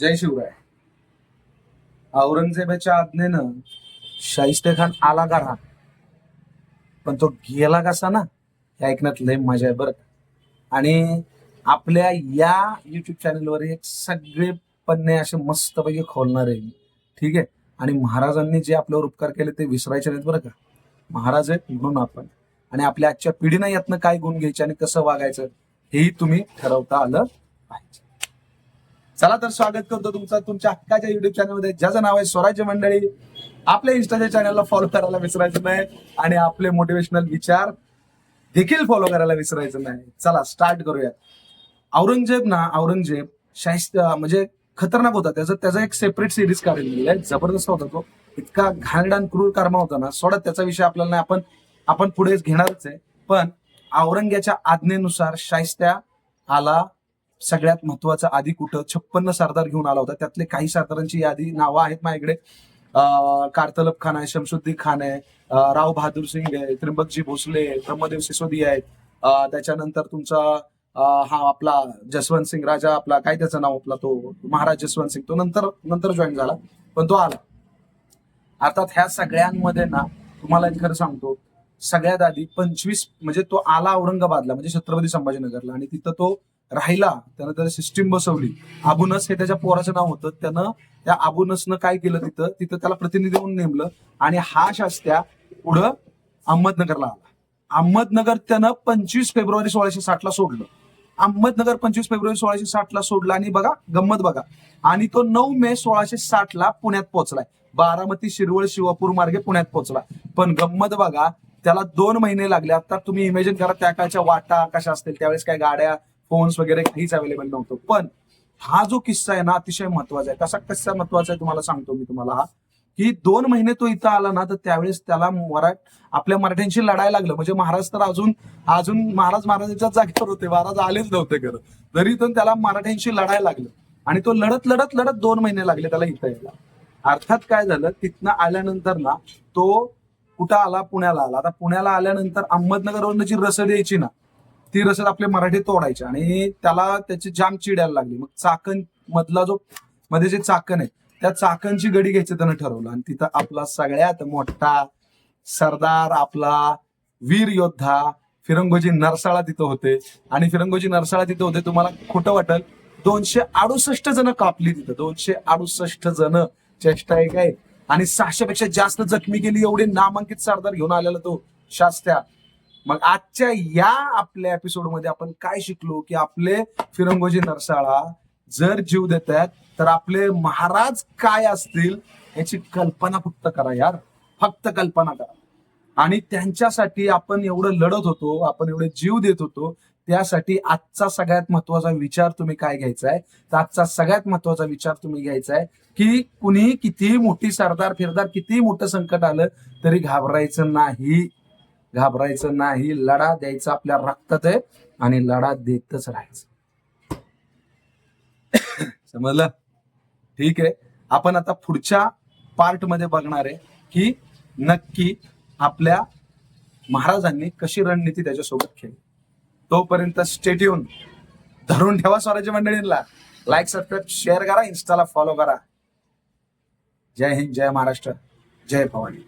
जय शिवराय. औरंगजेबाच्या आज्ञेनं शाहिस्तेखान आला का राहा, पण तो गेला कसा ना, हे ऐकण्यात लय मजा आहे बरं. आणि आपल्या या युट्यूब चॅनलवर एक सगळे पन्ने असे मस्तपैकी खोलणार आहे, ठीक आहे. आणि महाराजांनी जे आपल्यावर उपकार केले ते विसरायचे नाहीत बरं का. महाराज आहेत म्हणून आपण, आणि आपल्या आजच्या पिढीनं यातनं काय गुण घ्यायचे आणि कसं वागायचं हेही तुम्ही ठरवता आलं पाहिजे. चला तर स्वागत करतो तुमचं तुमच्या हक्काच्या युट्यूब चॅनलमध्ये, ज्याचं नाव आहे स्वराज्य मंडळी. आपल्या इंस्टाच्या चॅनलला फॉलो करायला विसरायचं नाही आणि आपले मोटिवेशनल विचार देखील फॉलो करायला विसरायचं नाही. चला स्टार्ट करूया. औरंगजेब म्हणजे खतरनाक होता. त्याचा एक सेपरेट सिरीज काढलेली जबरदस्त होता तो. इतका घाणेरडा आणि क्रूर कर्म होता ना, सोडा त्याचा विषय आपल्याला नाही, आपण पुढे घेणारच आहे. पण औरंग्याच्या आज्ञेनुसार शाहिस्त्या आला. सगळ्यात महत्वाचं आधी कुठं 56 सरदार घेऊन आला होता. त्यातले काही सरदारांची यादी नावं आहेत माझ्याकडे. कारतलब खान आहे, शमशुद्दीन खान आहे, राव बहादूर सिंग आहे, त्रिंबकजी भोसले, ब्रह्मदेव सिसोदिया आहेत. त्याच्यानंतर तुमचा हा आपला जसवंत सिंग राजा, आपला काय त्याचं नाव, आपला तो महाराज जसवंत सिंग, तो नंतर जॉईन झाला, पण तो आला. अर्थात ह्या सगळ्यांमध्ये ना तुम्हाला एक खरं सांगतो, सगळ्यात आधी 25 म्हणजे तो आला औरंगाबादला, म्हणजे छत्रपती संभाजीनगरला, आणि तिथं तो राहिला. त्यानं त्याला सिस्टीम बसवली. अबुनस हे त्याच्या पोराचं नाव होतं. त्यानं त्या अबुनसनं काय केलं, तिथं त्याला प्रतिनिधी म्हणून नेमलं, आणि हा शास्त्या पुढं अहमदनगरला आला. अहमदनगर त्यानं 25 फेब्रुवारी 1660 ला सोडलं. अहमदनगर 25 फेब्रुवारी 1660 ला सोडलं, आणि बघा गंमत बघा, आणि तो 9 मे 1660 ला पुण्यात पोहोचलाय. बारामती, शिरवळ, शिवापूर मार्गे पुण्यात पोहोचला. पण गंमत बघा, त्याला 2 महिने लागले. आता तुम्ही इमॅजिन करा त्या काळच्या वाटा कशा असतील, त्यावेळेस काय गाड्या, फोन्स वगैरे काहीच अवेलेबल नव्हतं. पण हा जो किस्सा आहे ना, अतिशय महत्वाचा आहे. कसा किस्सा महत्वाचा आहे तुम्हाला सांगतो मी तुम्हाला. हा की 2 महिने तो इथं आला ना, तर त्यावेळेस त्याला आपल्या मराठ्यांशी लढायला लागलं. म्हणजे महाराज तर अजून महाराजांच्या जागेवर होते, महाराज आलेच नव्हते खरं, तरी पण त्याला मराठ्यांशी लढायला लागलं. आणि तो लढत 2 महिने लागले त्याला इथं यायला. अर्थात काय झालं, तिथनं आल्यानंतर ना तो कुठं आला, पुण्याला आला. आता पुण्याला आल्यानंतर अहमदनगरवरनं जी रसद यायची ना, ती रसद आपले मराठी तोडायची, आणि त्याला त्याची जाम चिड यायला लागली. मग चाकण मधला जो मध्ये जे चाकण आहे, त्या चाकणची गडी घ्यायचं त्यानं ठरवलं. आणि तिथं आपला सगळ्यात मोठा सरदार, आपला वीर योद्धा फिरंगोजी नरसाळा तिथं होते. आणि फिरंगोजी नरसाळा तिथं होते, तुम्हाला खोटं वाटेल, 268 जण कापली तिथं. 268 जण, चेष्टा आहे काय. आणि 600 पेक्षा जास्त जखमी केली. एवढे नामांकित सरदार घेऊन आलेला तो शास्त्या. मग आजच्या या आपल्या एपिसोडमध्ये आपण काय शिकलो, की आपले फिरंगोजी नरसाळा जर जीव देत आहेत, तर आपले महाराज काय असतील याची कल्पना फक्त करा यार, फक्त कल्पना करा. आणि त्यांच्यासाठी आपण एवढं लढत होतो, आपण एवढे जीव देत होतो. त्यासाठी आजचा सगळ्यात महत्वाचा विचार तुम्ही काय घ्यायचा आहे, तर आजचा सगळ्यात महत्वाचा विचार तुम्ही घ्यायचा आहे, की कुणी कितीही मोठी सरदार फिरदार, कितीही मोठं संकट आलं तरी घाबरायचं नाही. लढा द्यायचा आपल्या रक्तात आहे, आणि लढा देतच राहायचं. समजलं? ठीक आहे. आपण आता पुढच्या पार्ट मध्ये बघणार आहे की नक्की आपल्या महाराजांनी कशी रणनीती त्याच्यासोबत खेळली. तोपर्यंत स्टे ट्यून, धरून ठेवा स्वराज्य मंडळींना. लाईक, सबस्क्राईब, शेअर करा, इन्स्टाला फॉलो करा. जय हिंद, जय महाराष्ट्र, जय भवानी.